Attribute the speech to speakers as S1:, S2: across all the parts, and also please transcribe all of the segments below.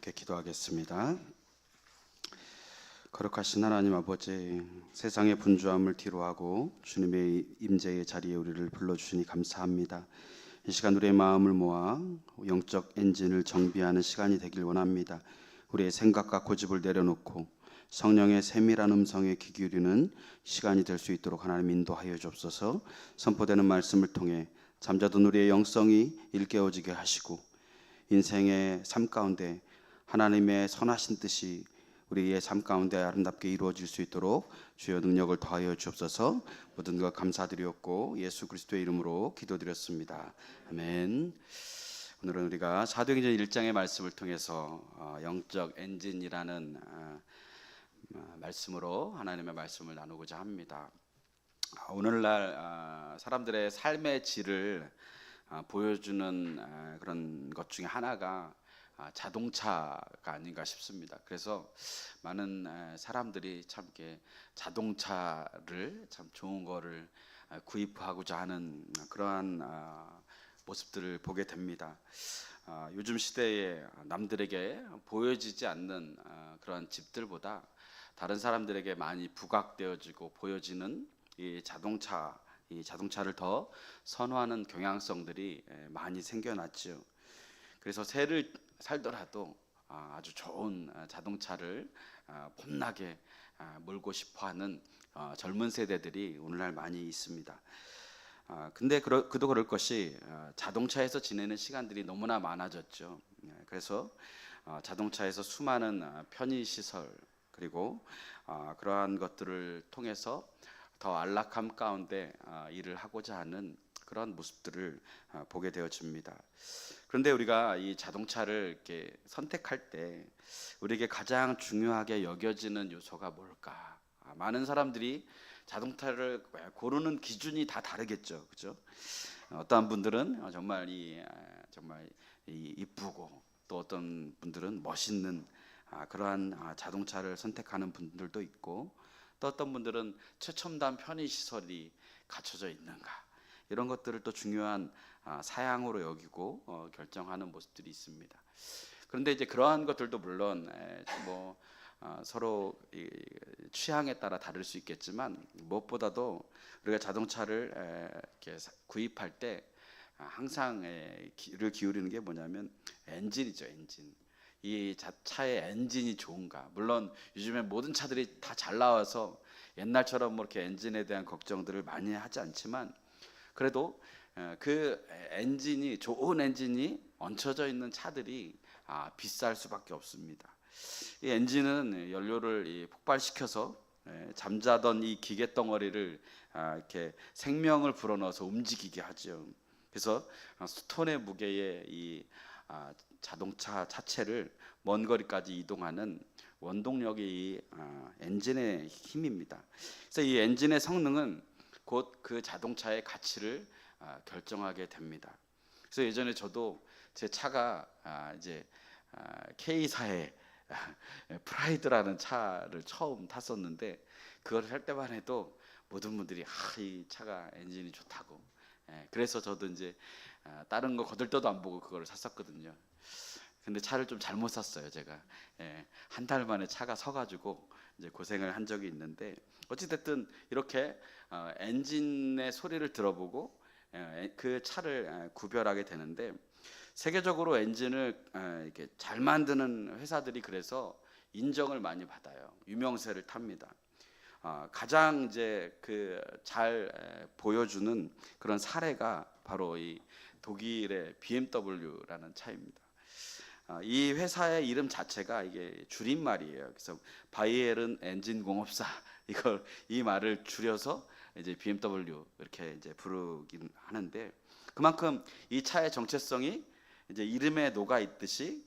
S1: 함께 기도하겠습니다. 거룩하신 하나님 아버지, 세상의 분주함을 뒤로하고 주님의 임재의 자리에 우리를 불러주시니 감사합니다. 이 시간 우리의 마음을 모아 영적 엔진을 정비하는 시간이 되길 원합니다. 우리의 생각과 고집을 내려놓고 성령의 세밀한 음성에 귀 기울이는 시간이 될 수 있도록 하나님 인도하여 주옵소서. 선포되는 말씀을 통해 잠자던 우리의 영성이 일깨워지게 하시고 인생의 삶 가운데 하나님의 선하신 뜻이 우리의 삶 가운데 아름답게 이루어질 수 있도록 주여 능력을 더하여 주옵소서. 모든 것 감사드리었고 예수 그리스도의 이름으로 기도드렸습니다. 아멘. 오늘은 우리가 사도행전 1장의 말씀을 통해서 영적 엔진이라는 말씀으로 하나님의 말씀을 나누고자 합니다. 오늘날 사람들의 삶의 질을 보여주는 그런 것 중에 하나가 자동차가 아닌가 싶습니다. 그래서 많은 사람들이 참 이렇게 자동차를 참 좋은 거를 구입하고자 하는 그러한 모습들을 보게 됩니다. 요즘 시대에 남들에게 보여지지 않는 그런 집들보다 다른 사람들에게 많이 부각되어지고 보여지는 이 자동차를 더 선호하는 경향성들이 많이 생겨났죠. 그래서 새를 살더라도 아주 좋은 자동차를 폼나게 몰고 싶어하는 젊은 세대들이 오늘날 많이 있습니다. 근데 그도 그럴 것이 자동차에서 지내는 시간들이 너무나 많아졌죠. 그래서 자동차에서 수많은 편의시설 그리고 그러한 것들을 통해서 더 안락함 가운데 일을 하고자 하는 그런 모습들을 보게 되어집니다. 그런데 우리가 이 자동차를 이렇게 선택할 때 우리에게 가장 중요하게 여겨지는 요소가 뭘까? 많은 사람들이 자동차를 고르는 기준이 다 다르겠죠, 그렇죠? 어떤 분들은 정말 이쁘고 또 어떤 분들은 멋있는 그러한 자동차를 선택하는 분들도 있고 또 어떤 분들은 최첨단 편의 시설이 갖춰져 있는가 이런 것들을 또 중요한 사양으로 여기고 결정하는 모습들이 있습니다. 그런데 이제 그러한 것들도 물론 서로 취향에 따라 다를 수 있겠지만 무엇보다도 우리가 자동차를 이렇게 구입할 때 항상 귀를 기울이는 게 뭐냐면 엔진이죠, 엔진. 이 차의 엔진이 좋은가. 물론 요즘에 모든 차들이 다 잘 나와서 옛날처럼 뭐 이렇게 엔진에 대한 걱정들을 많이 하지 않지만 그래도 그 엔진이 좋은 엔진이 얹혀져 있는 차들이 비쌀 수밖에 없습니다. 이 엔진은 연료를 폭발시켜서 잠자던 이 기계 덩어리를 이렇게 생명을 불어넣어서 움직이게 하죠. 그래서 수톤의 무게의 이 자동차 자체를 먼 거리까지 이동하는 원동력이 이 엔진의 힘입니다. 그래서 이 엔진의 성능은 곧 그 자동차의 가치를 결정하게 됩니다. 그래서 예전에 저도 제 차가 이제 K사의 프라이드라는 차를 처음 탔었는데 그걸 할 때만 해도 모든 분들이 이 차가 엔진이 좋다고. 그래서 저도 이제 다른 거 거들떠도 안 보고 그걸 샀었거든요. 근데 차를 좀 잘못 샀어요, 제가. 한 달 만에 차가 서가지고 이제 고생을 한 적이 있는데 어찌됐든 이렇게 엔진의 소리를 들어보고 그 차를 구별하게 되는데 세계적으로 엔진을 이렇게 잘 만드는 회사들이 그래서 인정을 많이 받아요. 유명세를 탑니다. 가장 이제 그 잘 보여주는 그런 사례가 바로 이 독일의 BMW라는 차입니다. 이 회사의 이름 자체가 이게 줄임말이에요. 그래서 바이에른 엔진 공업사 이 말을 줄여서 이제 BMW 이렇게 이제 부르긴 하는데 그만큼 이 차의 정체성이 이제 이름에 녹아 있듯이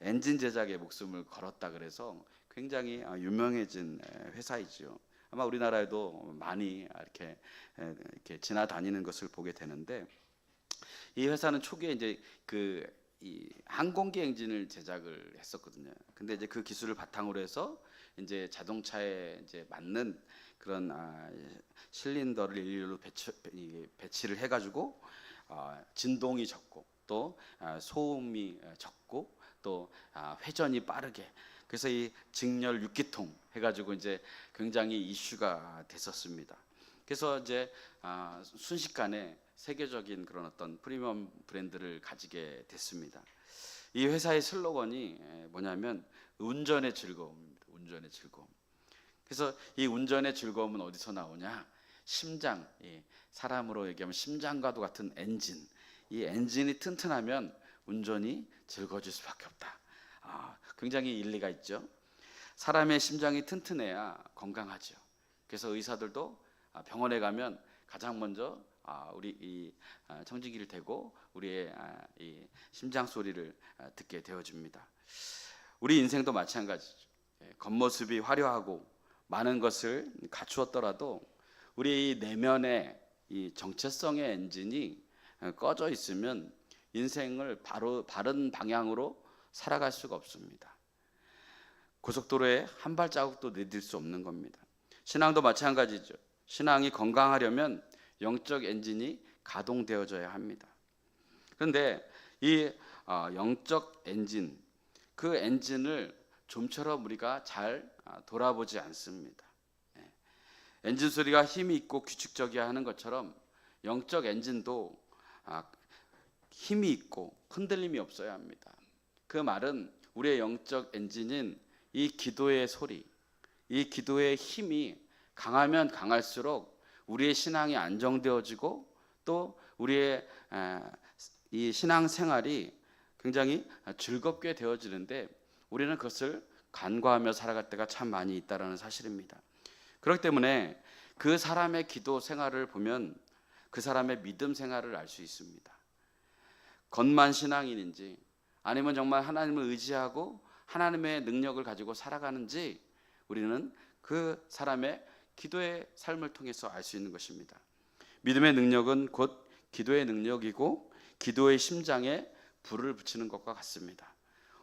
S1: 엔진 제작에 목숨을 걸었다 그래서 굉장히 유명해진 회사이죠. 아마 우리나라에도 많이 이렇게 지나다니는 것을 보게 되는데 이 회사는 초기에 이제 이 항공기 엔진을 제작을 했었거든요. 근데 이제 그 기술을 바탕으로 해서 이제 자동차에 이제 맞는 그런 실린더를 일렬로 배치를 해가지고 진동이 적고 또 소음이 적고 또 회전이 빠르게. 그래서 이 직렬 6기통 해가지고 이제 굉장히 이슈가 됐었습니다. 그래서 이제 순식간에 세계적인 그런 어떤 프리미엄 브랜드를 가지게 됐습니다. 이 회사의 슬로건이 뭐냐면 운전의 즐거움입니다. 운전의 즐거움. 그래서 이 운전의 즐거움은 어디서 나오냐? 심장, 사람으로 얘기하면 심장과도 같은 엔진. 이 엔진이 튼튼하면 운전이 즐거워질 수밖에 없다. 굉장히 일리가 있죠. 사람의 심장이 튼튼해야 건강하죠. 그래서 의사들도 병원에 가면 가장 먼저 우리 이 청진기를 대고 우리의 이 심장 소리를 듣게 되어줍니다. 우리 인생도 마찬가지죠. 겉모습이 화려하고 많은 것을 갖추었더라도 우리 내면의 이 정체성의 엔진이 꺼져 있으면 인생을 바른 방향으로 살아갈 수가 없습니다. 고속도로에 한 발자국도 내딜 수 없는 겁니다. 신앙도 마찬가지죠. 신앙이 건강하려면 영적 엔진이 가동되어져야 합니다. 그런데 이 영적 엔진, 그 엔진을 좀처럼 우리가 잘 돌아보지 않습니다. 엔진 소리가 힘이 있고 규칙적이어야 하는 것처럼 영적 엔진도 힘이 있고 흔들림이 없어야 합니다. 그 말은 우리의 영적 엔진인 이 기도의 소리, 이 기도의 힘이 강하면 강할수록 우리의 신앙이 안정되어지고 또 우리의 이 신앙 생활이 굉장히 즐겁게 되어지는데 우리는 그것을 간과하며 살아갈 때가 참 많이 있다는 사실입니다. 그렇기 때문에 그 사람의 기도 생활을 보면 그 사람의 믿음 생활을 알 수 있습니다. 겉만 신앙인인지 아니면 정말 하나님을 의지하고 하나님의 능력을 가지고 살아가는지 우리는 그 사람의 기도의 삶을 통해서 알 수 있는 것입니다. 믿음의 능력은 곧 기도의 능력이고 기도의 심장에 불을 붙이는 것과 같습니다.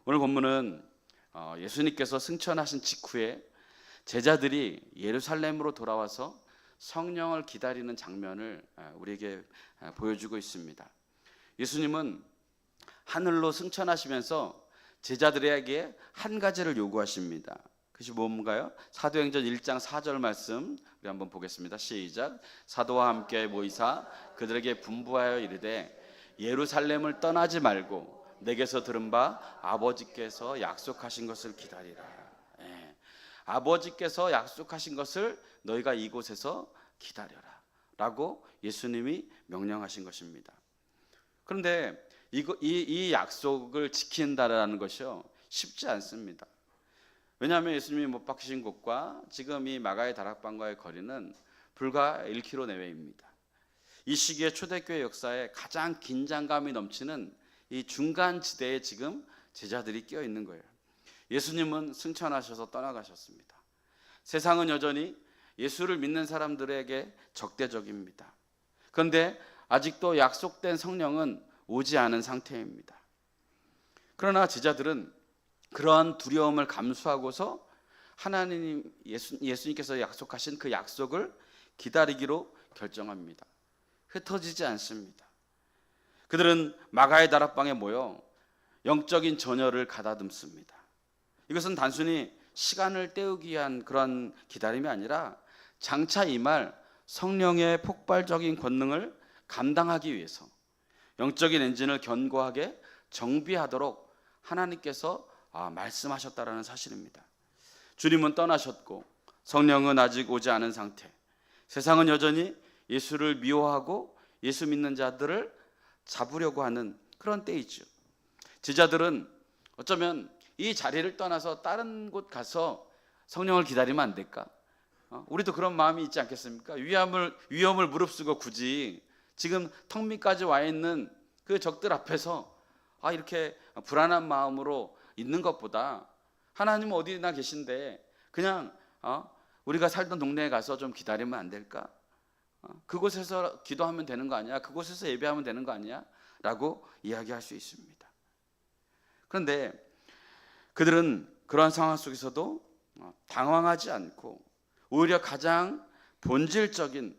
S1: 오늘 본문은 예수님께서 승천하신 직후에 제자들이 예루살렘으로 돌아와서 성령을 기다리는 장면을 우리에게 보여주고 있습니다. 예수님은 하늘로 승천하시면서 제자들에게 한 가지를 요구하십니다. 그것이 뭔가요? 사도행전 1장 4절 말씀 우리 한번 보겠습니다. 시작. 사도와 함께 모이사 그들에게 분부하여 이르되 예루살렘을 떠나지 말고 내게서 들은 바 아버지께서 약속하신 것을 기다리라. 아버지께서 약속하신 것을 너희가 이곳에서 기다려라 라고 예수님이 명령하신 것입니다. 그런데 이 약속을 지킨다라는 것이요 쉽지 않습니다. 왜냐하면 예수님이 못 박히신 곳과 지금 이 마가의 다락방과의 거리는 불과 1km 내외입니다. 이 시기에 초대교회 역사에 가장 긴장감이 넘치는 이 중간 지대에 지금 제자들이 끼어 있는 거예요. 예수님은 승천하셔서 떠나가셨습니다. 세상은 여전히 예수를 믿는 사람들에게 적대적입니다. 그런데 아직도 약속된 성령은 오지 않은 상태입니다. 그러나 제자들은 그러한 두려움을 감수하고서 하나님 예수님께서 약속하신 그 약속을 기다리기로 결정합니다. 흩어지지 않습니다. 그들은 마가의 다락방에 모여 영적인 전열을 가다듬습니다. 이것은 단순히 시간을 때우기 위한 그런 기다림이 아니라 장차 임할 성령의 폭발적인 권능을 감당하기 위해서 영적인 엔진을 견고하게 정비하도록 하나님께서 말씀하셨다라는 사실입니다. 주님은 떠나셨고 성령은 아직 오지 않은 상태. 세상은 여전히 예수를 미워하고 예수 믿는 자들을 잡으려고 하는 그런 때이죠. 제자들은 어쩌면 이 자리를 떠나서 다른 곳 가서 성령을 기다리면 안 될까? 우리도 그런 마음이 있지 않겠습니까? 위험을 무릅쓰고 굳이 지금 턱 밑까지 와 있는 그 적들 앞에서 이렇게 불안한 마음으로 있는 것보다 하나님은 어디나 계신데 그냥 우리가 살던 동네에 가서 좀 기다리면 안 될까? 그곳에서 기도하면 되는 거 아니야? 그곳에서 예배하면 되는 거 아니야? 라고 이야기할 수 있습니다. 그런데 그들은 그러한 상황 속에서도 당황하지 않고 오히려 가장 본질적인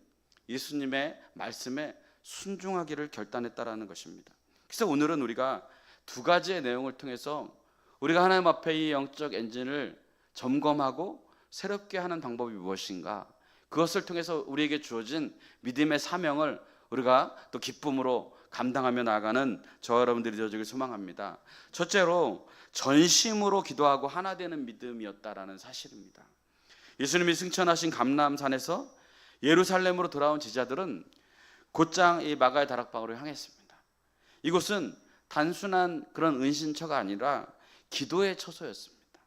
S1: 예수님의 말씀에 순종하기를 결단했다라는 것입니다. 그래서 오늘은 우리가 두 가지의 내용을 통해서 우리가 하나님 앞에 이 영적 엔진을 점검하고 새롭게 하는 방법이 무엇인가? 그것을 통해서 우리에게 주어진 믿음의 사명을 우리가 또 기쁨으로 감당하며 나아가는 저와 여러분들이 되어지길 소망합니다. 첫째로 전심으로 기도하고 하나 되는 믿음이었다라는 사실입니다. 예수님이 승천하신 감람산에서 예루살렘으로 돌아온 제자들은 곧장 이 마가의 다락방으로 향했습니다. 이곳은 단순한 그런 은신처가 아니라 기도의 처소였습니다.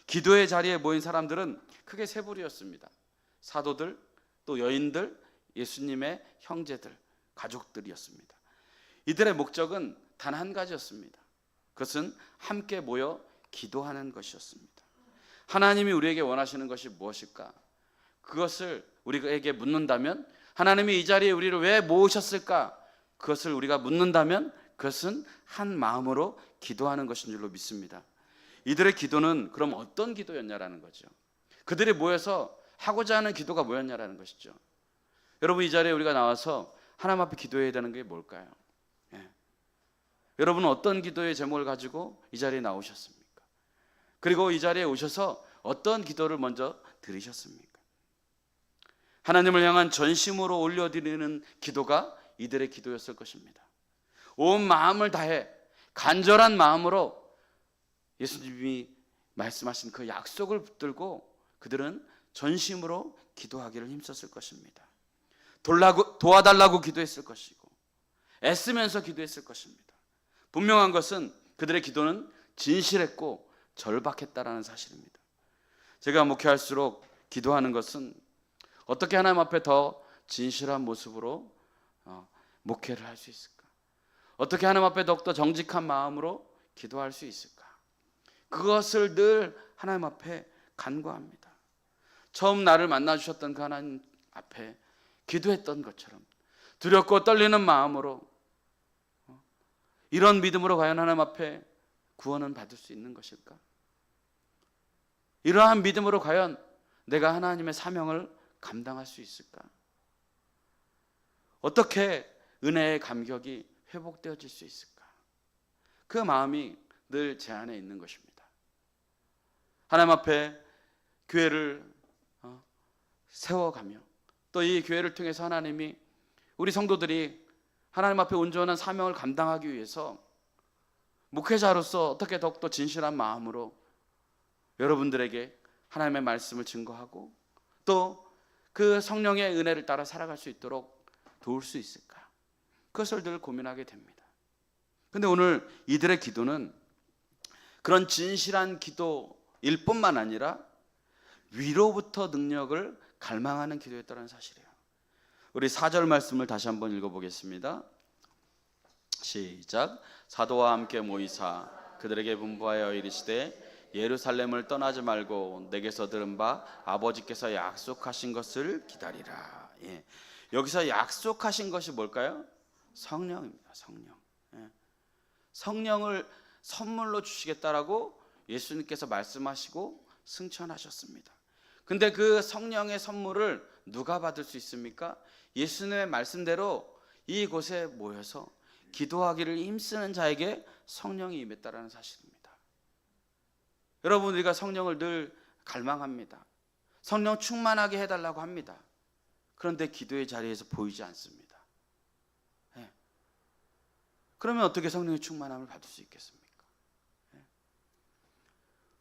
S1: 기도의 자리에 모인 사람들은 크게 세 부류였습니다. 사도들, 또 여인들, 예수님의 형제들, 가족들이었습니다. 이들의 목적은 단 한 가지였습니다. 그것은 함께 모여 기도하는 것이었습니다. 하나님이 우리에게 원하시는 것이 무엇일까? 그것을 우리에게 묻는다면, 하나님이 이 자리에 우리를 왜 모으셨을까? 그것을 우리가 묻는다면 그것은 한 마음으로 기도하는 것인 줄로 믿습니다. 이들의 기도는 그럼 어떤 기도였냐라는 거죠. 그들이 모여서 하고자 하는 기도가 뭐였냐라는 것이죠. 여러분, 이 자리에 우리가 나와서 하나님 앞에 기도해야 되는 게 뭘까요? 여러분은 어떤 기도의 제목을 가지고 이 자리에 나오셨습니까? 그리고 이 자리에 오셔서 어떤 기도를 먼저 드리셨습니까? 하나님을 향한 전심으로 올려드리는 기도가 이들의 기도였을 것입니다. 온 마음을 다해 간절한 마음으로 예수님이 말씀하신 그 약속을 붙들고 그들은 전심으로 기도하기를 힘썼을 것입니다. 도와달라고 기도했을 것이고 애쓰면서 기도했을 것입니다. 분명한 것은 그들의 기도는 진실했고 절박했다라는 사실입니다. 제가 목회할수록 기도하는 것은 어떻게 하나님 앞에 더 진실한 모습으로 목회를 할 수 있을까? 어떻게 하나님 앞에 더욱더 정직한 마음으로 기도할 수 있을까? 그것을 늘 하나님 앞에 간구합니다. 처음 나를 만나 주셨던 그 하나님 앞에 기도했던 것처럼 두렵고 떨리는 마음으로, 이런 믿음으로 과연 하나님 앞에 구원은 받을 수 있는 것일까? 이러한 믿음으로 과연 내가 하나님의 사명을 감당할 수 있을까? 어떻게 은혜의 감격이 회복되어질 수 있을까? 그 마음이 늘 제 안에 있는 것입니다. 하나님 앞에 교회를 세워가며 또 이 교회를 통해서 하나님이 우리 성도들이 하나님 앞에 온전한 사명을 감당하기 위해서 목회자로서 어떻게 더욱더 진실한 마음으로 여러분들에게 하나님의 말씀을 증거하고 또 그 성령의 은혜를 따라 살아갈 수 있도록 도울 수 있을까? 그것을 늘 고민하게 됩니다. 그런데 오늘 이들의 기도는 그런 진실한 기도일 뿐만 아니라 위로부터 능력을 갈망하는 기도였다는 사실이에요. 우리 4절 말씀을 다시 한번 읽어보겠습니다. 시작. 사도와 함께 모이사 그들에게 분부하여 이르시되 예루살렘을 떠나지 말고 내게서 들은 바 아버지께서 약속하신 것을 기다리라. 여기서 약속하신 것이 뭘까요? 성령입니다. 성령. 성령을 선물로 주시겠다라고 예수님께서 말씀하시고 승천하셨습니다. 근데 그 성령의 선물을 누가 받을 수 있습니까? 예수님의 말씀대로 이곳에 모여서 기도하기를 힘쓰는 자에게 성령이 임했다라는 사실입니다. 여러분, 우리가 성령을 늘 갈망합니다. 성령 충만하게 해달라고 합니다. 그런데 기도의 자리에서 보이지 않습니다. 그러면 어떻게 성령의 충만함을 받을 수 있겠습니까?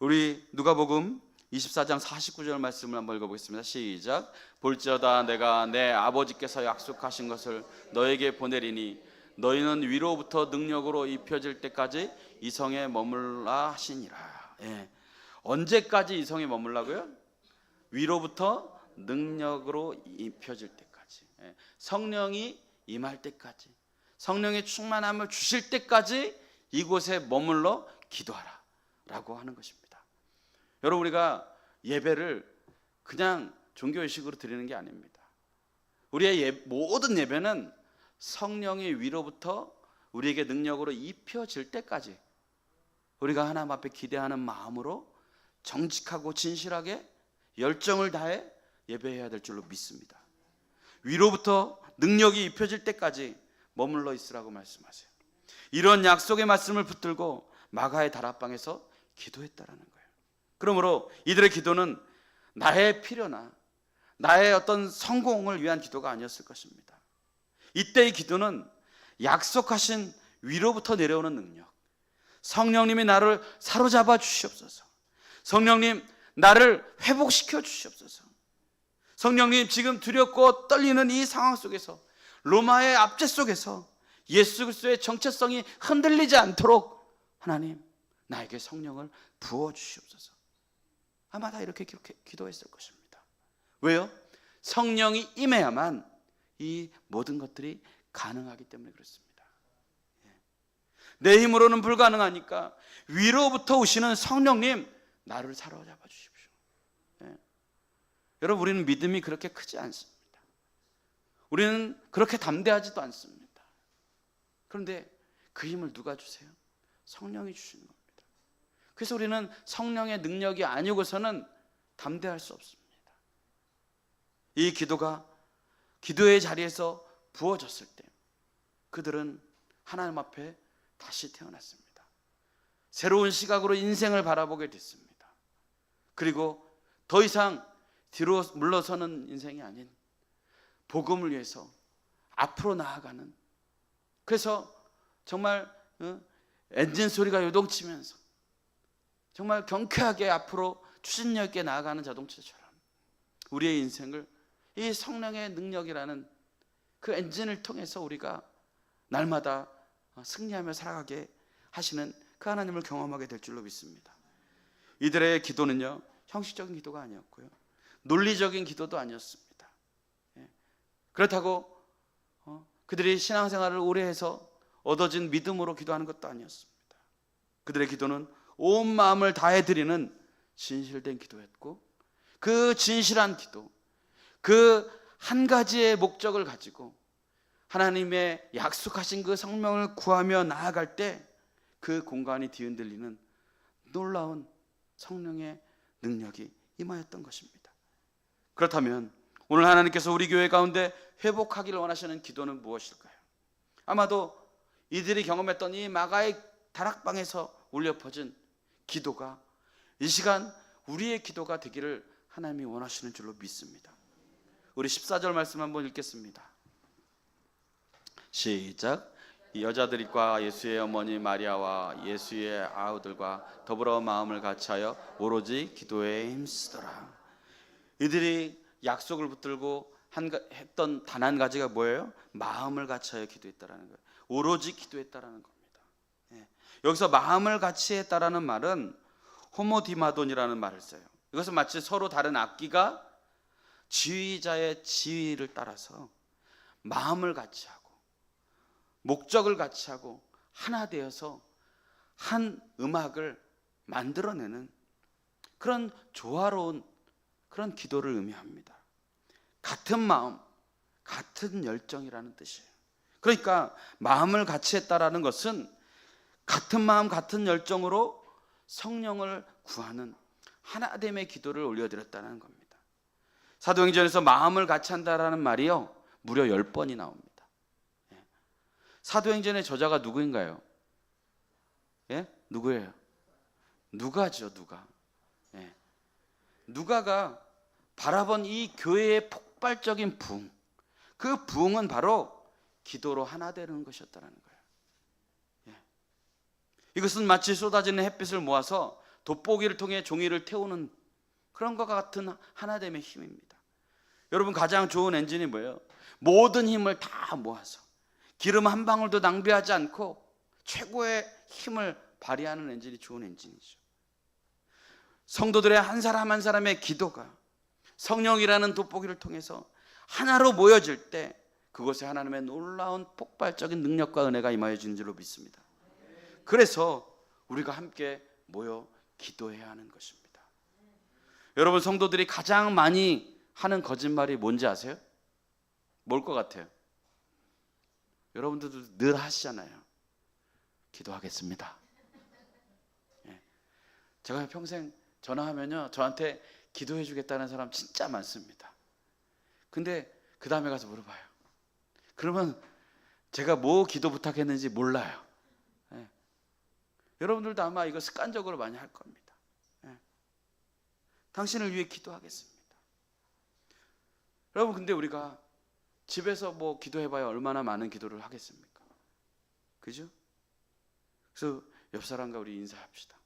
S1: 우리 누가복음 24장 49절 말씀을 한번 읽어보겠습니다. 시작. 볼지어다 내가 내 아버지께서 약속하신 것을 너에게 보내리니 너희는 위로부터 능력으로 입혀질 때까지 이 성에 머물라 하시니라. 언제까지 이 성에 머물라고요? 위로부터 능력으로 입혀질 때까지, 성령이 임할 때까지, 성령의 충만함을 주실 때까지 이곳에 머물러 기도하라 라고 하는 것입니다. 여러분, 우리가 예배를 그냥 종교의식으로 드리는 게 아닙니다. 우리의 모든 예배는 성령의 위로부터 우리에게 능력으로 입혀질 때까지 우리가 하나님 앞에 기대하는 마음으로 정직하고 진실하게 열정을 다해 예배해야 될 줄로 믿습니다. 위로부터 능력이 입혀질 때까지 머물러 있으라고 말씀하세요. 이런 약속의 말씀을 붙들고 마가의 다락방에서 기도했다라는 거예요. 그러므로 이들의 기도는 나의 필요나 나의 어떤 성공을 위한 기도가 아니었을 것입니다. 이때의 기도는 약속하신 위로부터 내려오는 능력, 성령님이 나를 사로잡아 주시옵소서, 성령님 나를 회복시켜 주시옵소서, 성령님 지금 두렵고 떨리는 이 상황 속에서, 로마의 압제 속에서 예수 그리스도의 정체성이 흔들리지 않도록 하나님 나에게 성령을 부어 주시옵소서. 아마 다 이렇게 기도했을 것입니다. 왜요? 성령이 임해야만 이 모든 것들이 가능하기 때문에 그렇습니다. 내 힘으로는 불가능하니까 위로부터 오시는 성령님 나를 사로잡아 주십시오. 여러분, 우리는 믿음이 그렇게 크지 않습니다. 우리는 그렇게 담대하지도 않습니다. 그런데 그 힘을 누가 주세요? 성령이 주시는 겁니다. 그래서 우리는 성령의 능력이 아니고서는 담대할 수 없습니다. 이 기도가 기도의 자리에서 부어졌을 때 그들은 하나님 앞에 다시 태어났습니다. 새로운 시각으로 인생을 바라보게 됐습니다. 그리고 더 이상 뒤로 물러서는 인생이 아닌 복음을 위해서 앞으로 나아가는, 그래서 정말 엔진 소리가 요동치면서 정말 경쾌하게 앞으로 추진력 있게 나아가는 자동차처럼 우리의 인생을 이 성령의 능력이라는 그 엔진을 통해서 우리가 날마다 승리하며 살아가게 하시는 그 하나님을 경험하게 될 줄로 믿습니다. 이들의 기도는요, 형식적인 기도가 아니었고요, 논리적인 기도도 아니었습니다. 그렇다고 그들이 신앙생활을 오래 해서 얻어진 믿음으로 기도하는 것도 아니었습니다. 그들의 기도는 온 마음을 다해 드리는 진실된 기도였고, 그 진실한 기도, 그 한 가지의 목적을 가지고 하나님의 약속하신 그 성령을 구하며 나아갈 때 그 공간이 뒤흔들리는 놀라운 성령의 능력이 임하였던 것입니다. 그렇다면 오늘 하나님께서 우리 교회 가운데 회복하기를 원하시는 기도는 무엇일까요? 아마도 이들이 경험했던 이 마가의 다락방에서 울려 퍼진 기도가 이 시간 우리의 기도가 되기를 하나님이 원하시는 줄로 믿습니다. 우리 14절 말씀 한번 읽겠습니다. 시작. 여자들과 예수의 어머니 마리아와 예수의 아우들과 더불어 마음을 같이하여 오로지 기도에 힘쓰더라. 이들이 약속을 붙들고 했던 단 한 가지가 뭐예요? 마음을 같이하여 기도했다라는 거예요. 오로지 기도했다라는 겁니다. 여기서 마음을 같이 했다라는 말은 호모디마돈이라는 말을 써요. 이것은 마치 서로 다른 악기가 지휘자의 지휘를 따라서 마음을 같이 하고 목적을 같이 하고 하나 되어서 한 음악을 만들어내는 그런 조화로운 그런 기도를 의미합니다. 같은 마음, 같은 열정이라는 뜻이에요. 그러니까 마음을 같이 했다라는 것은 같은 마음, 같은 열정으로 성령을 구하는 하나됨의 기도를 올려드렸다는 겁니다. 사도행전에서 마음을 같이 한다라는 말이요, 무려 10번이 나옵니다. 사도행전의 저자가 누구인가요? 누구예요? 누가죠, 누가. 누가가 바라본 이 교회의 폭발적인 부흥, 그 부흥은 바로 기도로 하나 되는 것이었다는 거예요. 이것은 마치 쏟아지는 햇빛을 모아서 돋보기를 통해 종이를 태우는 그런 것과 같은 하나됨의 힘입니다. 여러분, 가장 좋은 엔진이 뭐예요? 모든 힘을 다 모아서 기름 한 방울도 낭비하지 않고 최고의 힘을 발휘하는 엔진이 좋은 엔진이죠. 성도들의 한 사람 한 사람의 기도가 성령이라는 돋보기를 통해서 하나로 모여질 때 그곳에 하나님의 놀라운 폭발적인 능력과 은혜가 임하여지는 줄로 믿습니다. 그래서 우리가 함께 모여 기도해야 하는 것입니다. 여러분, 성도들이 가장 많이 하는 거짓말이 뭔지 아세요? 뭘 것 같아요? 여러분들도 늘 하시잖아요. 기도하겠습니다. 제가 평생 전화하면요, 저한테 기도해 주겠다는 사람 진짜 많습니다. 근데 그 다음에 가서 물어봐요. 그러면 제가 뭐 기도 부탁했는지 몰라요. 여러분들도 아마 이거 습관적으로 많이 할 겁니다. 예. 당신을 위해 기도하겠습니다. 여러분, 근데 우리가 집에서 뭐 기도해봐야 얼마나 많은 기도를 하겠습니까? 그죠? 그래서 옆 사람과 우리 인사합시다.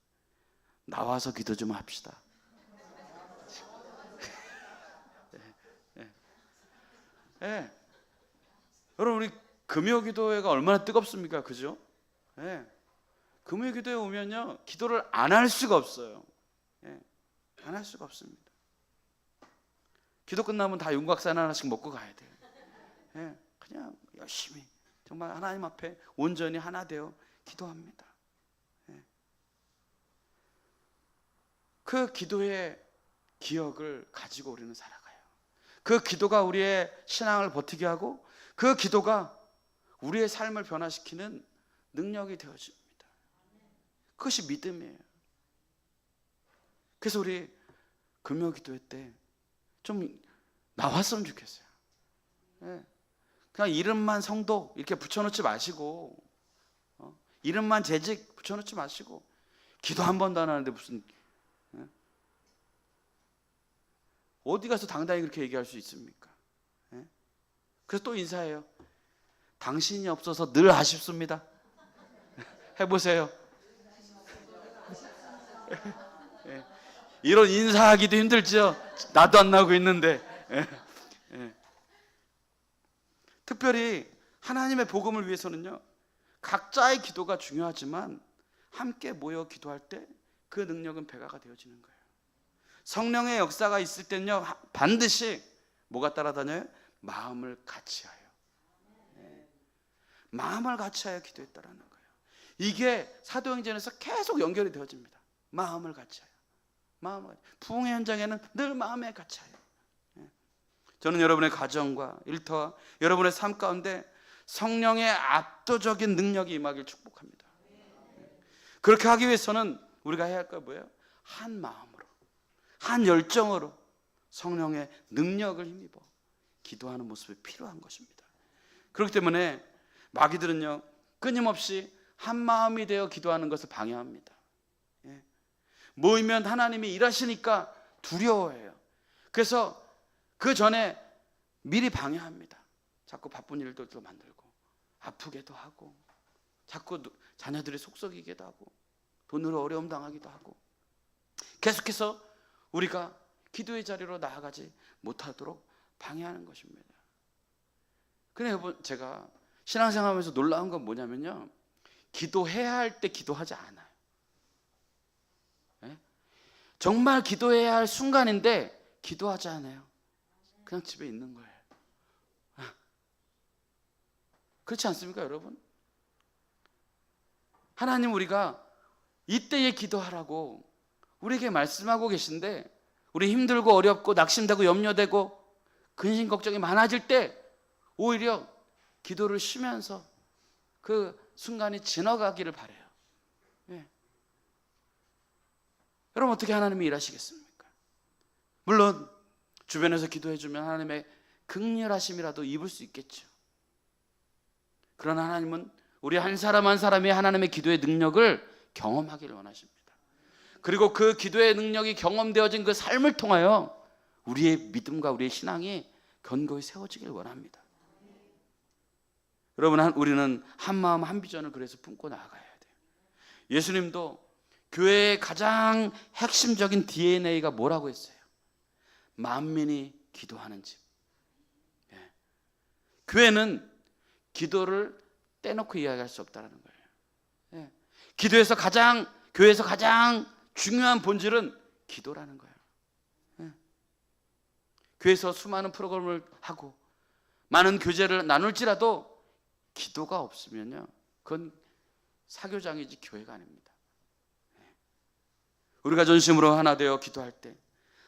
S1: 나와서 기도 좀 합시다. 예. 여러분, 우리 금요기도회가 얼마나 뜨겁습니까? 그죠? 예. 금요기도회 오면요, 기도를 안 할 수가 없어요. 예. 안 할 수가 없습니다. 기도 끝나면 다 윤곽산 하나씩 먹고 가야 돼요. 예. 그냥 열심히 정말 하나님 앞에 온전히 하나 되어 기도합니다. 예. 그 기도의 기억을 가지고 우리는 살아가요. 그 기도가 우리의 신앙을 버티게 하고 그 기도가 우리의 삶을 변화시키는 능력이 되어집니다. 그것이 믿음이에요. 그래서 우리 금요기도회 때 좀 나왔으면 좋겠어요. 예. 그냥 이름만 성도 이렇게 붙여놓지 마시고, 이름만 재직 붙여놓지 마시고, 기도 한 번도 안 하는데 무슨, 어디 가서 당당히 그렇게 얘기할 수 있습니까? 예? 그래서 또 인사해요. 당신이 없어서 늘 아쉽습니다. 해보세요. 예. 이런 인사하기도 힘들죠. 나도 안 나오고 있는데. 예. 예. 특별히 하나님의 복음을 위해서는요, 각자의 기도가 중요하지만 함께 모여 기도할 때 그 능력은 배가가 되어지는 거예요. 성령의 역사가 있을 때는요, 반드시 뭐가 따라다녀요? 마음을 같이 하여. 네. 마음을 같이 하여 기도했다라는 거예요. 이게 사도행전에서 계속 연결이 되어집니다. 마음을 같이 하여. 마음을. 부흥의 현장에는 늘 마음에 같이 하여. 네. 저는 여러분의 가정과 일터와 여러분의 삶 가운데 성령의 압도적인 능력이 임하길 축복합니다. 네. 그렇게 하기 위해서는 우리가 해야 할 거 뭐예요? 한 마음으로, 한 열정으로 성령의 능력을 힘입어 기도하는 모습이 필요한 것입니다. 그렇기 때문에 마귀들은요, 끊임없이 한 마음이 되어 기도하는 것을 방해합니다. 예. 모이면 하나님이 일하시니까 두려워해요. 그래서 그 전에 미리 방해합니다. 자꾸 바쁜 일들도 만들고 아프게도 하고 자꾸 자녀들이 속썩이기도 하고 돈으로 어려움 당하기도 하고 계속해서 우리가 기도의 자리로 나아가지 못하도록 방해하는 것입니다. 근데 여러분, 제가 신앙생활하면서 놀라운 건 뭐냐면요, 기도해야 할 때 기도하지 않아요. 네? 정말 기도해야 할 순간인데 기도하지 않아요. 그냥 집에 있는 거예요. 그렇지 않습니까, 여러분? 하나님, 우리가 이때에 기도하라고 우리에게 말씀하고 계신데, 우리 힘들고 어렵고 낙심되고 염려되고 근심 걱정이 많아질 때 오히려 기도를 쉬면서 그 순간이 지나가기를 바라요. 예. 여러분, 어떻게 하나님이 일하시겠습니까? 물론 주변에서 기도해주면 하나님의 긍휼하심이라도 입을 수 있겠죠. 그러나 하나님은 우리 한 사람 한 사람이 하나님의 기도의 능력을 경험하기를 원하십니다. 그리고 그 기도의 능력이 경험되어진 그 삶을 통하여 우리의 믿음과 우리의 신앙이 견고히 세워지길 원합니다. 여러분, 우리는 한 마음 한 비전을 그래서 품고 나아가야 돼요. 예수님도 교회의 가장 핵심적인 DNA가 뭐라고 했어요? 만민이 기도하는 집. 예. 교회는 기도를 떼놓고 이야기할 수 없다는 거예요. 예. 교회에서 가장 중요한 본질은 기도라는 거예요. 예. 교회에서 수많은 프로그램을 하고 많은 교제를 나눌지라도 기도가 없으면요, 그건 사교장이지 교회가 아닙니다. 예. 우리가 전심으로 하나 되어 기도할 때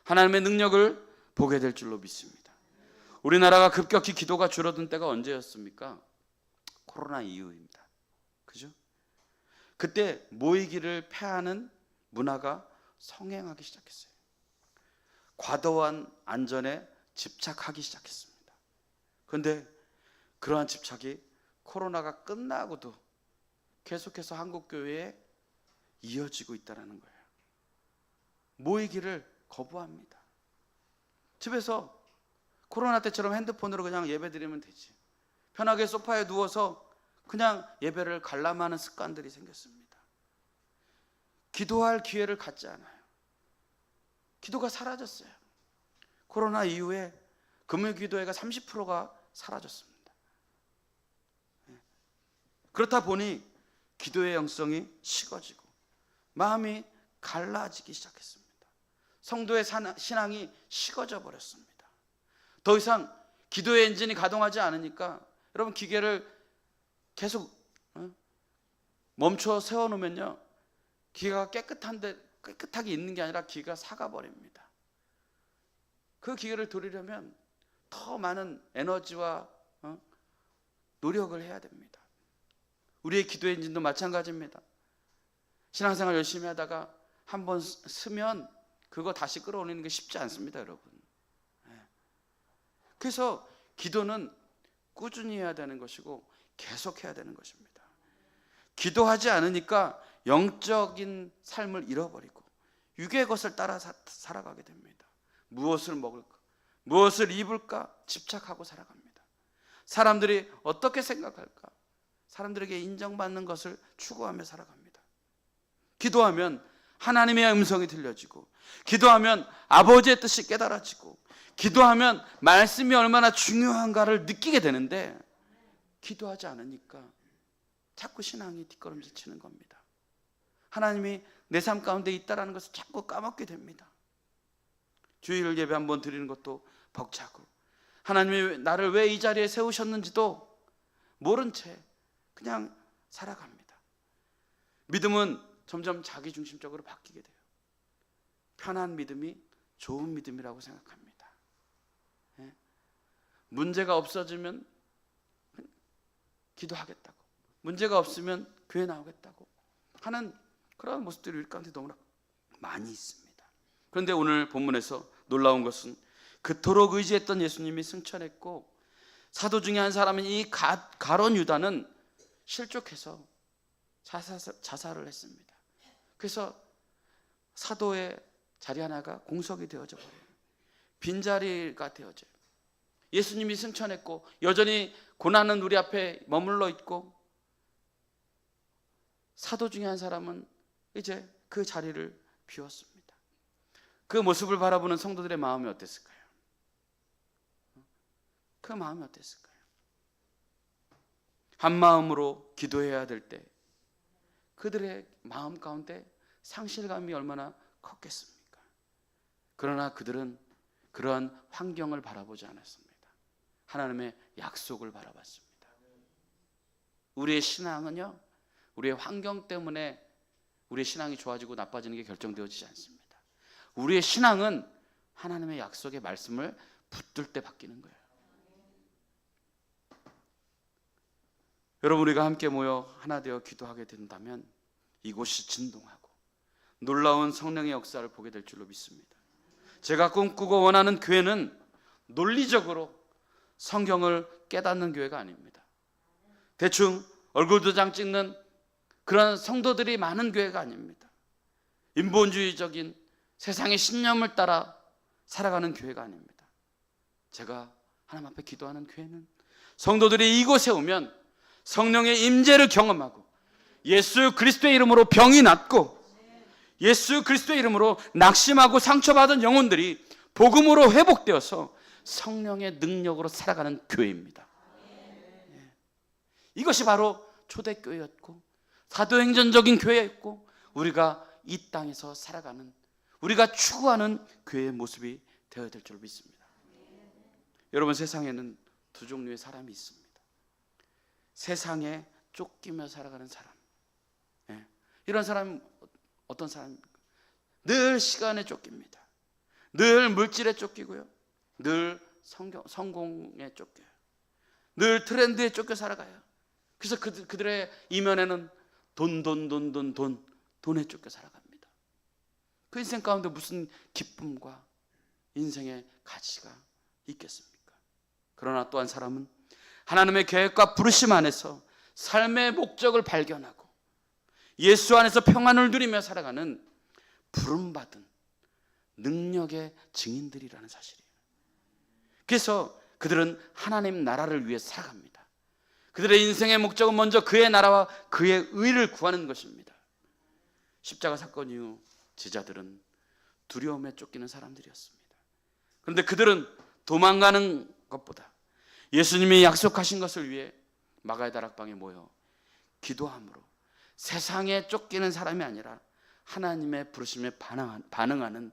S1: 하나님의 능력을 보게 될 줄로 믿습니다. 우리나라가 급격히 기도가 줄어든 때가 언제였습니까? 코로나 이후입니다. 그죠? 그때 모이기를 패하는 문화가 성행하기 시작했어요. 과도한 안전에 집착하기 시작했습니다. 그런데 그러한 집착이 코로나가 끝나고도 계속해서 한국교회에 이어지고 있다는 거예요. 모이기를 거부합니다. 집에서 코로나 때처럼 핸드폰으로 그냥 예배 드리면 되지. 편하게 소파에 누워서 그냥 예배를 관람하는 습관들이 생겼습니다. 기도할 기회를 갖지 않아요. 기도가 사라졌어요. 코로나 이후에 금요 기도회가 30%가 사라졌습니다. 그렇다 보니 기도의 영성이 식어지고 마음이 갈라지기 시작했습니다. 성도의 신앙이 식어져 버렸습니다. 더 이상 기도의 엔진이 가동하지 않으니까 여러분, 기계를 계속 멈춰 세워놓으면요, 기계가 깨끗하게 있는 게 아니라 기계가 사가버립니다. 그 기계를 돌리려면 더 많은 에너지와 노력을 해야 됩니다. 우리의 기도 엔진도 마찬가지입니다. 신앙생활 열심히 하다가 한번 쓰면 그거 다시 끌어올리는 게 쉽지 않습니다, 여러분. 그래서 기도는 꾸준히 해야 되는 것이고 계속 해야 되는 것입니다. 기도하지 않으니까 영적인 삶을 잃어버리고 육의 것을 따라 살아가게 됩니다. 무엇을 먹을까, 무엇을 입을까 집착하고 살아갑니다. 사람들이 어떻게 생각할까, 사람들에게 인정받는 것을 추구하며 살아갑니다. 기도하면 하나님의 음성이 들려지고, 기도하면 아버지의 뜻이 깨달아지고, 기도하면 말씀이 얼마나 중요한가를 느끼게 되는데, 기도하지 않으니까 자꾸 신앙이 뒷걸음질 치는 겁니다. 하나님이 내 삶 가운데 있다는 것을 자꾸 까먹게 됩니다. 주일 예배 한번 드리는 것도 벅차고, 하나님이 나를 왜 이 자리에 세우셨는지도 모른 채 그냥 살아갑니다. 믿음은 점점 자기중심적으로 바뀌게 돼요. 편한 믿음이 좋은 믿음이라고 생각합니다. 문제가 없어지면 기도하겠다고, 문제가 없으면 교회 나오겠다고 하는 그런 모습들이 우리 가운데 너무나 많이 있습니다. 그런데 오늘 본문에서 놀라운 것은 그토록 의지했던 예수님이 승천했고, 사도 중에 한 사람인 이 가론 유다는 실족해서 자살을 했습니다. 그래서 사도의 자리 하나가 공석이 되어져 버려요. 빈자리가 되어져요. 예수님이 승천했고 여전히 고난은 우리 앞에 머물러 있고, 사도 중에 한 사람은 이제 그 자리를 비웠습니다. 그 모습을 바라보는 성도들의 마음이 어땠을까요? 그 마음이 어땠을까요? 한 마음으로 기도해야 될 때 그들의 마음 가운데 상실감이 얼마나 컸겠습니까? 그러나 그들은 그러한 환경을 바라보지 않았습니다. 하나님의 약속을 바라봤습니다. 우리의 신앙은요, 우리의 환경 때문에 우리의 신앙이 좋아지고 나빠지는 게 결정되어지지 않습니다. 우리의 신앙은 하나님의 약속의 말씀을 붙들 때 바뀌는 거예요. 여러분, 우리가 함께 모여 하나 되어 기도하게 된다면 이곳이 진동하고 놀라운 성령의 역사를 보게 될 줄로 믿습니다. 제가 꿈꾸고 원하는 교회는 논리적으로 성경을 깨닫는 교회가 아닙니다. 대충 얼굴 도장 찍는 그런 성도들이 많은 교회가 아닙니다. 인본주의적인 세상의 신념을 따라 살아가는 교회가 아닙니다. 제가 하나님 앞에 기도하는 교회는 성도들이 이곳에 오면 성령의 임재를 경험하고, 예수 그리스도의 이름으로 병이 낫고, 예수 그리스도의 이름으로 낙심하고 상처받은 영혼들이 복음으로 회복되어서 성령의 능력으로 살아가는 교회입니다. 이것이 바로 초대교회였고 사도행전적인 교회였고, 우리가 이 땅에서 살아가는, 우리가 추구하는 교회의 모습이 되어야 될 줄 믿습니다. 여러분, 세상에는 두 종류의 사람이 있습니다. 세상에 쫓기며 살아가는 사람. 이런 사람은 어떤 사람입니까? 늘 시간에 쫓깁니다. 늘 물질에 쫓기고요, 늘 성공에 쫓겨요. 늘 트렌드에 쫓겨 살아가요. 그래서 그들의 이면에는 돈에 쫓겨 살아갑니다. 그 인생 가운데 무슨 기쁨과 인생의 가치가 있겠습니까? 그러나 또 한 사람은 하나님의 계획과 부르심 안에서 삶의 목적을 발견하고 예수 안에서 평안을 누리며 살아가는 부름받은 능력의 증인들이라는 사실이에요. 그래서 그들은 하나님 나라를 위해 살아갑니다. 그들의 인생의 목적은 먼저 그의 나라와 그의 의를 구하는 것입니다. 십자가 사건 이후 제자들은 두려움에 쫓기는 사람들이었습니다. 그런데 그들은 도망가는 것보다 예수님이 약속하신 것을 위해 마가의 다락방에 모여 기도함으로 세상에 쫓기는 사람이 아니라 하나님의 부르심에 반응하는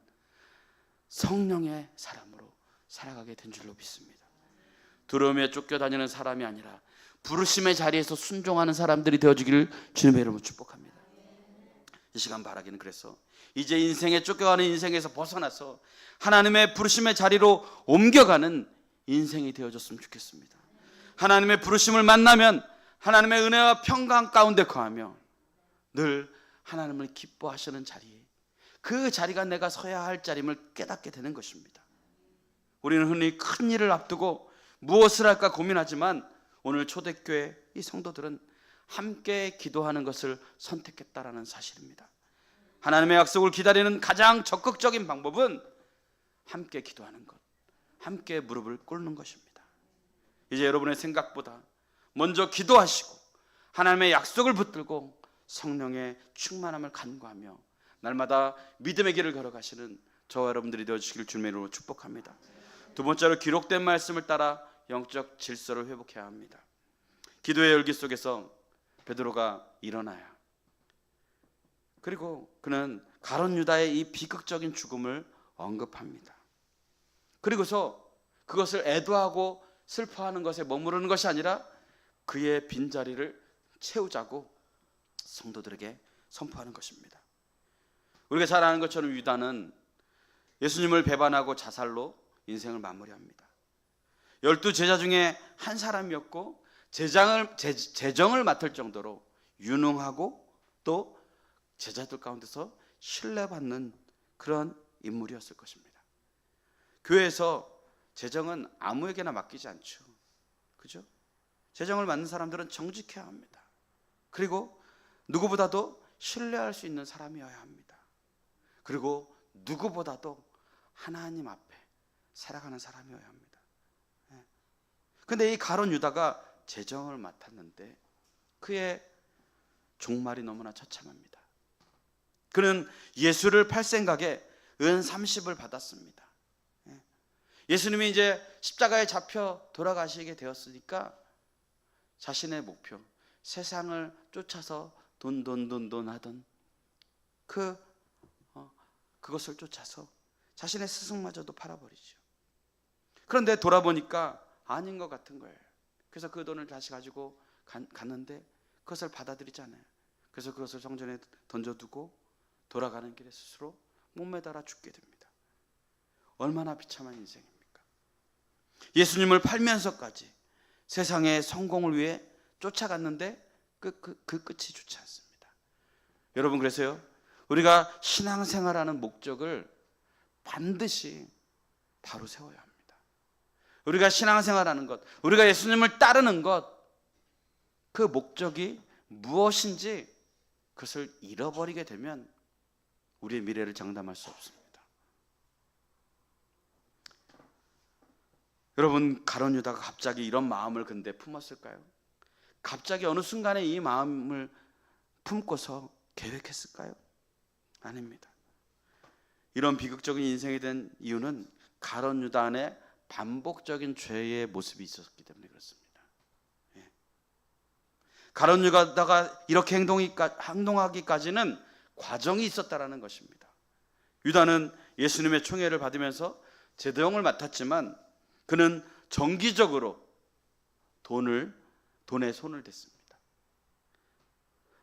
S1: 성령의 사람으로 살아가게 된 줄로 믿습니다. 두려움에 쫓겨다니는 사람이 아니라 부르심의 자리에서 순종하는 사람들이 되어주기를 주님의 이름으로 축복합니다. 이 시간 바라기는 그래서 이제 인생에 쫓겨가는 인생에서 벗어나서 하나님의 부르심의 자리로 옮겨가는 인생이 되어줬으면 좋겠습니다. 하나님의 부르심을 만나면 하나님의 은혜와 평강 가운데 거하며 늘 하나님을 기뻐하시는 자리, 그 자리가 내가 서야 할 자리임을 깨닫게 되는 것입니다. 우리는 흔히 큰 일을 앞두고 무엇을 할까 고민하지만 오늘 초대교회 이 성도들은 함께 기도하는 것을 선택했다라는 사실입니다. 하나님의 약속을 기다리는 가장 적극적인 방법은 함께 기도하는 것, 함께 무릎을 꿇는 것입니다. 이제 여러분의 생각보다 먼저 기도하시고 하나님의 약속을 붙들고 성령의 충만함을 간구하며 날마다 믿음의 길을 걸어가시는 저와 여러분들이 되어주시길 주님의 이름으로 축복합니다. 두 번째로 기록된 말씀을 따라 영적 질서를 회복해야 합니다. 기도의 열기 속에서 베드로가 일어나야, 그리고 그는 가룟 유다의 이 비극적인 죽음을 언급합니다. 그리고서 그것을 애도하고 슬퍼하는 것에 머무르는 것이 아니라 그의 빈자리를 채우자고 성도들에게 선포하는 것입니다. 우리가 잘 아는 것처럼 유다는 예수님을 배반하고 자살로 인생을 마무리합니다. 12제자 중에 한 사람이었고 재정을 맡을 정도로 유능하고 또 제자들 가운데서 신뢰받는 그런 인물이었을 것입니다. 교회에서 재정은 아무에게나 맡기지 않죠. 그죠? 재정을 맡는 사람들은 정직해야 합니다. 그리고 누구보다도 신뢰할 수 있는 사람이어야 합니다. 그리고 누구보다도 하나님 앞에 살아가는 사람이어야 합니다. 그런데 이 가룟 유다가 재정을 맡았는데 그의 종말이 너무나 처참합니다. 그는 예수를 팔 생각에 은 30을 받았습니다. 예수님이 이제 십자가에 잡혀 돌아가시게 되었으니까 자신의 목표, 세상을 쫓아서 돈 하던 그것을 쫓아서 자신의 스승마저도 팔아버리죠. 그런데 돌아보니까 아닌 것 같은 거예요. 그래서 그 돈을 다시 가지고 갔는데 그것을 받아들이지 않아요. 그래서 그것을 성전에 던져두고 돌아가는 길에 스스로 목매달아 죽게 됩니다. 얼마나 비참한 인생입니까? 예수님을 팔면서까지 세상의 성공을 위해 쫓아갔는데 그 끝이 좋지 않습니다. 여러분, 그래서요, 우리가 신앙생활하는 목적을 반드시 바로 세워야 합니다. 우리가 신앙생활하는 것, 우리가 예수님을 따르는 것, 그 목적이 무엇인지 그것을 잃어버리게 되면 우리의 미래를 장담할 수 없습니다. 여러분, 가룟 유다가 갑자기 이런 마음을 근데 품었을까요? 갑자기 어느 순간에 이 마음을 품고서 계획했을까요? 아닙니다. 이런 비극적인 인생이 된 이유는 가룟 유다 안에 반복적인 죄의 모습이 있었기 때문에 그렇습니다. 가룟 유다가 이렇게 행동하기까지는 과정이 있었다라는 것입니다. 유다는 예수님의 총애를 받으면서 제도형을 맡았지만 그는 정기적으로 돈에 손을 댔습니다.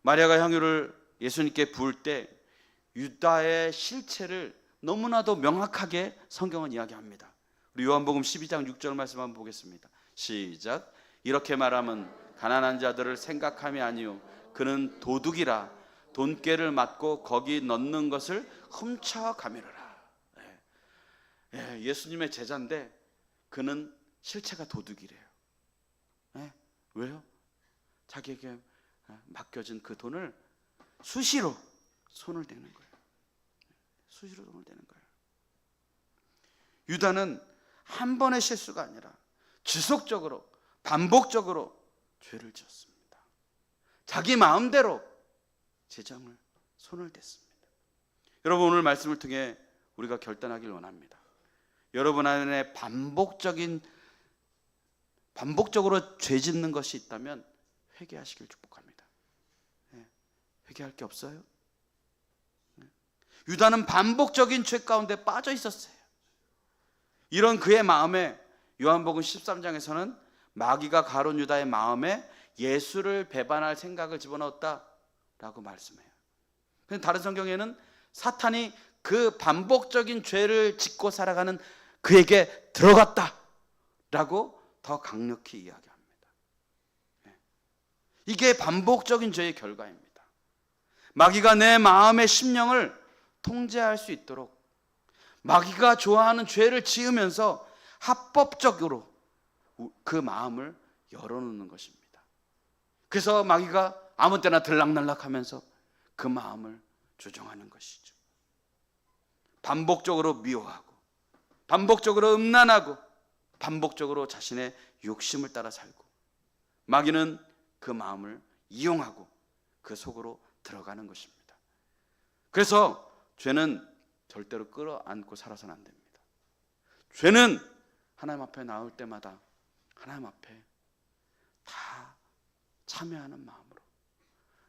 S1: 마리아가 향유를 예수님께 부을 때 유다의 실체를 너무나도 명확하게 성경은 이야기합니다. 우리 요한복음 12장 6절 말씀 한번 보겠습니다. 시작. 이렇게 말하면 가난한 자들을 생각함이 아니요 그는 도둑이라 돈꾀를 맞고 거기 넣는 것을 훔쳐가미르라. 예수님의 제자인데 그는 실체가 도둑이래요. 왜요? 자기에게 맡겨진 그 돈을 수시로 손을 대는 거예요. 수시로 손을 대는 거예요. 유다는 한 번의 실수가 아니라 지속적으로 반복적으로 죄를 지었습니다. 자기 마음대로 재정을 손을 댔습니다. 여러분, 오늘 말씀을 통해 우리가 결단하길 원합니다. 여러분 안에 반복적으로 죄 짓는 것이 있다면 회개하시길 축복합니다. 회개할 게 없어요? 유다는 반복적인 죄 가운데 빠져 있었어요. 이런 그의 마음에 요한복음 13장에서는 마귀가 가룟 유다의 마음에 예수를 배반할 생각을 집어넣었다라고 말씀해요. 근데 다른 성경에는 사탄이 그 반복적인 죄를 짓고 살아가는 그에게 들어갔다라고 더 강력히 이야기합니다. 이게 반복적인 죄의 결과입니다. 마귀가 내 마음의 심령을 통제할 수 있도록 마귀가 좋아하는 죄를 지으면서 합법적으로 그 마음을 열어놓는 것입니다. 그래서 마귀가 아무 때나 들락날락하면서 그 마음을 조종하는 것이죠. 반복적으로 미워하고 반복적으로 음란하고 반복적으로 자신의 욕심을 따라 살고 마귀는 그 마음을 이용하고 그 속으로 들어가는 것입니다. 그래서 죄는 절대로 끌어안고 살아서는 안 됩니다. 죄는 하나님 앞에 나올 때마다 하나님 앞에 다 참여하는 마음으로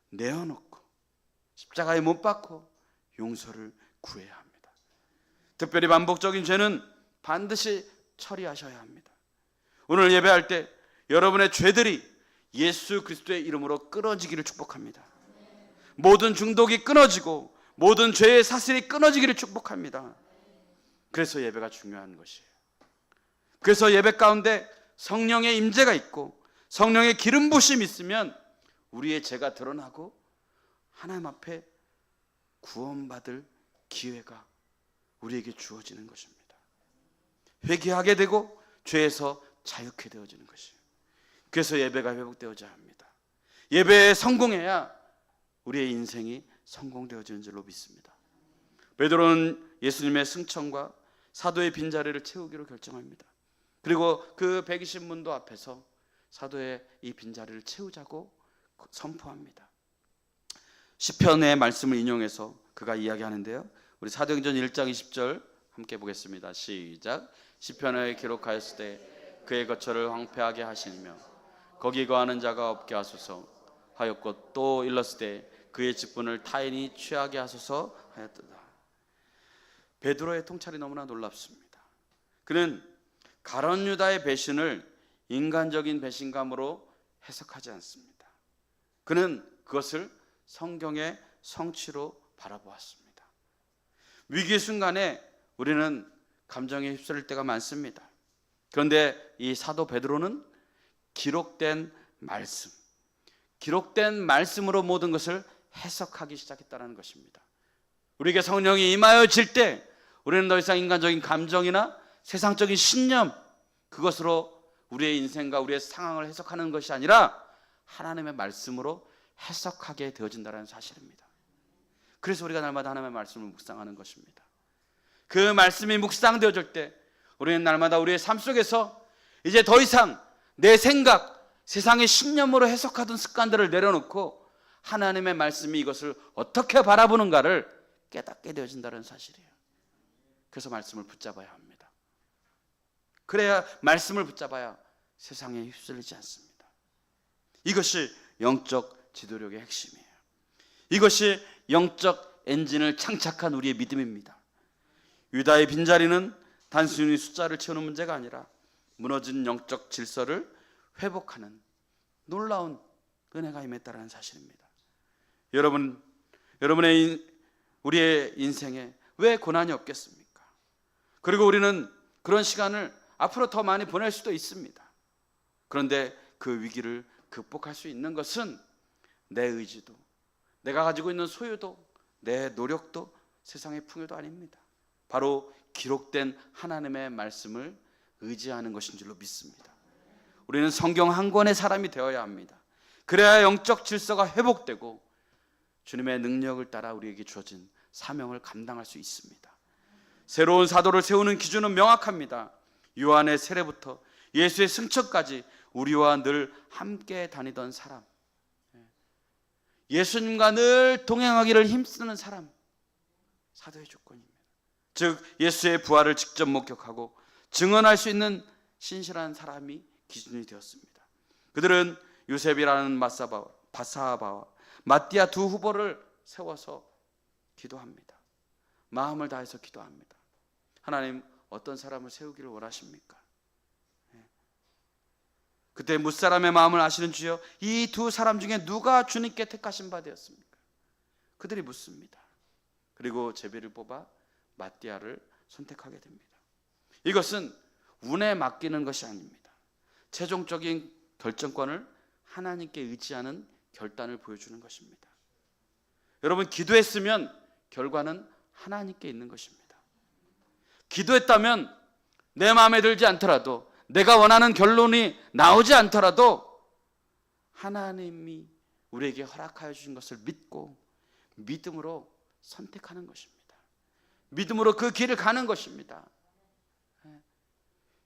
S1: 내어놓고 십자가에 못 박고 용서를 구해야 합니다. 특별히 반복적인 죄는 반드시 처리하셔야 합니다. 오늘 예배할 때 여러분의 죄들이 예수 그리스도의 이름으로 끊어지기를 축복합니다. 모든 중독이 끊어지고 모든 죄의 사슬이 끊어지기를 축복합니다. 그래서 예배가 중요한 것이에요. 그래서 예배 가운데 성령의 임재가 있고 성령의 기름 부심이 있으면 우리의 죄가 드러나고 하나님 앞에 구원받을 기회가 우리에게 주어지는 것입니다. 회개하게 되고 죄에서 자유케 되어지는 것이에요. 그래서 예배가 회복되어져야 합니다. 예배에 성공해야 우리의 인생이 성공되어지는 줄로 믿습니다. 베드로는 예수님의 승천과 사도의 빈자리를 채우기로 결정합니다. 그리고 그 120문도 앞에서 사도의 이 빈자리를 채우자고 선포합니다. 시편의 말씀을 인용해서 그가 이야기하는데요, 우리 사도행전 1장 20절 함께 보겠습니다. 시작. 시편에 기록하였을 때 그의 거처를 황폐하게 하시며 거기 거하는 자가 없게 하소서 하였고 또 일렀을 때 그의 직분을 타인이 취하게 하소서 하였도다. 베드로의 통찰이 너무나 놀랍습니다. 그는 가룟 유다의 배신을 인간적인 배신감으로 해석하지 않습니다. 그는 그것을 성경의 성취로 바라보았습니다. 위기 순간에 우리는 감정에 휩쓸릴 때가 많습니다. 그런데 이 사도 베드로는 기록된 말씀으로 모든 것을 해석하기 시작했다는 것입니다. 우리에게 성령이 임하여질 때 우리는 더 이상 인간적인 감정이나 세상적인 신념, 그것으로 우리의 인생과 우리의 상황을 해석하는 것이 아니라 하나님의 말씀으로 해석하게 되어진다는 사실입니다. 그래서 우리가 날마다 하나님의 말씀을 묵상하는 것입니다. 그 말씀이 묵상되어질 때 우리는 날마다 우리의 삶 속에서 이제 더 이상 내 생각, 세상의 신념으로 해석하던 습관들을 내려놓고 하나님의 말씀이 이것을 어떻게 바라보는가를 깨닫게 되어진다는 사실이에요. 그래서 말씀을 붙잡아야 합니다. 그래야 말씀을 붙잡아야 세상에 휩쓸리지 않습니다. 이것이 영적 지도력의 핵심이에요. 이것이 영적 엔진을 장착한 우리의 믿음입니다. 유다의 빈자리는 단순히 숫자를 채우는 문제가 아니라 무너진 영적 질서를 회복하는 놀라운 은혜가 임했다는 사실입니다. 우리의 인생에 왜 고난이 없겠습니까? 그리고 우리는 그런 시간을 앞으로 더 많이 보낼 수도 있습니다. 그런데 그 위기를 극복할 수 있는 것은 내 의지도, 내가 가지고 있는 소유도, 내 노력도, 세상의 풍요도 아닙니다. 바로 기록된 하나님의 말씀을 의지하는 것인 줄로 믿습니다. 우리는 성경 한 권의 사람이 되어야 합니다. 그래야 영적 질서가 회복되고 주님의 능력을 따라 우리에게 주어진 사명을 감당할 수 있습니다. 새로운 사도를 세우는 기준은 명확합니다. 요한의 세례부터 예수의 승천까지 우리와 늘 함께 다니던 사람, 예수님과 늘 동행하기를 힘쓰는 사람, 사도의 조건입니다. 즉 예수의 부활을 직접 목격하고 증언할 수 있는 신실한 사람이 기준이 되었습니다. 그들은 요셉이라는 바사바와 마띠아 두 후보를 세워서 기도합니다. 마음을 다해서 기도합니다. 하나님, 어떤 사람을 세우기를 원하십니까? 그때 무사람의 마음을 아시는 주여, 이 두 사람 중에 누가 주님께 택하신 바 되었습니까? 그들이 묻습니다. 그리고 제비를 뽑아 마띠아를 선택하게 됩니다. 이것은 운에 맡기는 것이 아닙니다. 최종적인 결정권을 하나님께 의지하는 결단을 보여주는 것입니다. 여러분, 기도했으면 결과는 하나님께 있는 것입니다. 기도했다면 내 마음에 들지 않더라도, 내가 원하는 결론이 나오지 않더라도 하나님이 우리에게 허락하여 주신 것을 믿고 믿음으로 선택하는 것입니다. 믿음으로 그 길을 가는 것입니다.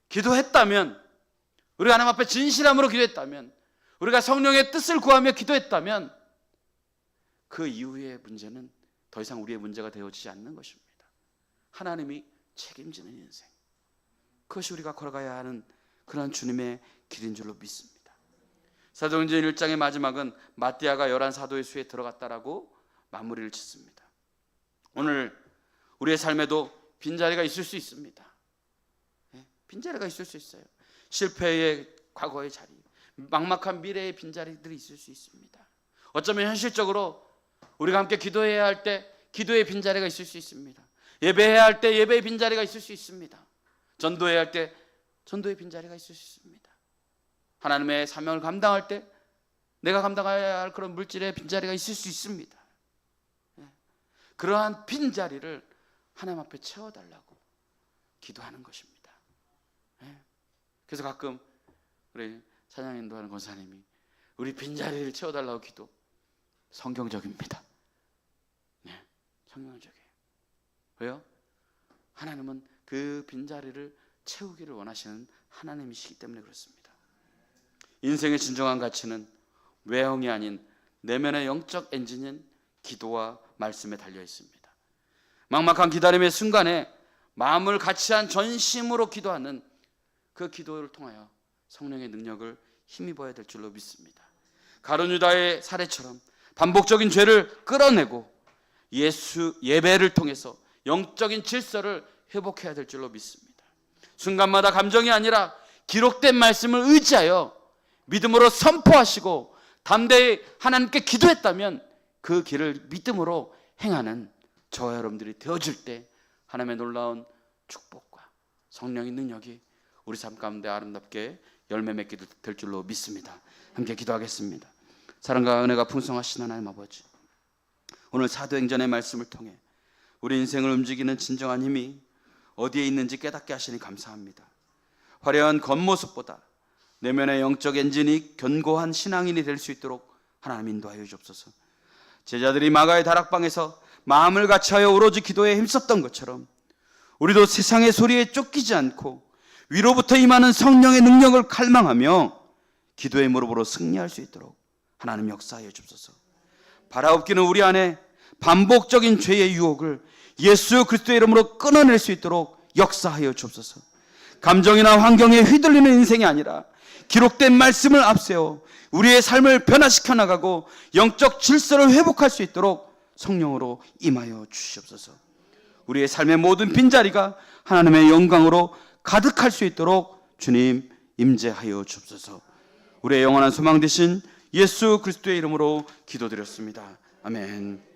S1: 기도했다면, 우리가 하나님 앞에 진실함으로 기도했다면, 우리가 성령의 뜻을 구하며 기도했다면 그 이후의 문제는 더 이상 우리의 문제가 되어지지 않는 것입니다. 하나님이 책임지는 인생, 그것이 우리가 걸어가야 하는 그런 주님의 길인 줄로 믿습니다. 사도행전 1장의 마지막은 마띠아가 11사도의 수에 들어갔다라고 마무리를 짓습니다. 오늘 우리의 삶에도 빈자리가 있을 수 있습니다. 빈자리가 있을 수 있어요. 실패의 과거의 자리, 막막한 미래의 빈자리들이 있을 수 있습니다. 어쩌면 현실적으로 우리가 함께 기도해야 할 때 기도의 빈자리가 있을 수 있습니다. 예배해야 할 때 예배의 빈자리가 있을 수 있습니다. 전도해야 할 때 전도의 빈자리가 있을 수 있습니다. 하나님의 사명을 감당할 때 내가 감당해야 할 그런 물질의 빈자리가 있을 수 있습니다. 그러한 빈자리를 하나님 앞에 채워달라고 기도하는 것입니다. 그래서 가끔 우리 찬양 인도하는 권사님이 우리 빈자리를 채워달라고 기도, 성경적입니다. 성경적이에요. 왜요? 하나님은 그 빈자리를 채우기를 원하시는 하나님이시기 때문에 그렇습니다. 인생의 진정한 가치는 외형이 아닌 내면의 영적 엔진인 기도와 말씀에 달려 있습니다. 막막한 기다림의 순간에 마음을 같이한 전심으로 기도하는 그 기도를 통하여 성령의 능력을 힘입어야 될 줄로 믿습니다. 가룟 유다의 사례처럼 반복적인 죄를 끌어내고 예배를 통해서 영적인 질서를 회복해야 될 줄로 믿습니다. 순간마다 감정이 아니라 기록된 말씀을 의지하여 믿음으로 선포하시고 담대히 하나님께 기도했다면 그 길을 믿음으로 행하는 저와 여러분들이 되어질 때 하나님의 놀라운 축복과 성령의 능력이 우리 삶 가운데 아름답게 열매 맺게 될 줄로 믿습니다. 함께 기도하겠습니다. 사랑과 은혜가 풍성하신 하나님 아버지, 오늘 사도행전의 말씀을 통해 우리 인생을 움직이는 진정한 힘이 어디에 있는지 깨닫게 하시니 감사합니다. 화려한 겉모습보다 내면의 영적 엔진이 견고한 신앙인이 될 수 있도록 하나님 인도하여 주옵소서. 제자들이 마가의 다락방에서 마음을 같이하여 오로지 기도에 힘썼던 것처럼 우리도 세상의 소리에 쫓기지 않고 위로부터 임하는 성령의 능력을 갈망하며 기도의 무릎으로 승리할 수 있도록 하나님 역사하여 주옵소서. 바라옵기는 우리 안에 반복적인 죄의 유혹을 예수 그리스도의 이름으로 끊어낼 수 있도록 역사하여 주옵소서. 감정이나 환경에 휘둘리는 인생이 아니라 기록된 말씀을 앞세워 우리의 삶을 변화시켜 나가고 영적 질서를 회복할 수 있도록 성령으로 임하여 주시옵소서. 우리의 삶의 모든 빈자리가 하나님의 영광으로 가득할 수 있도록 주님 임재하여 주옵소서. 우리의 영원한 소망 되신 예수 그리스도의 이름으로 기도드렸습니다. 아멘.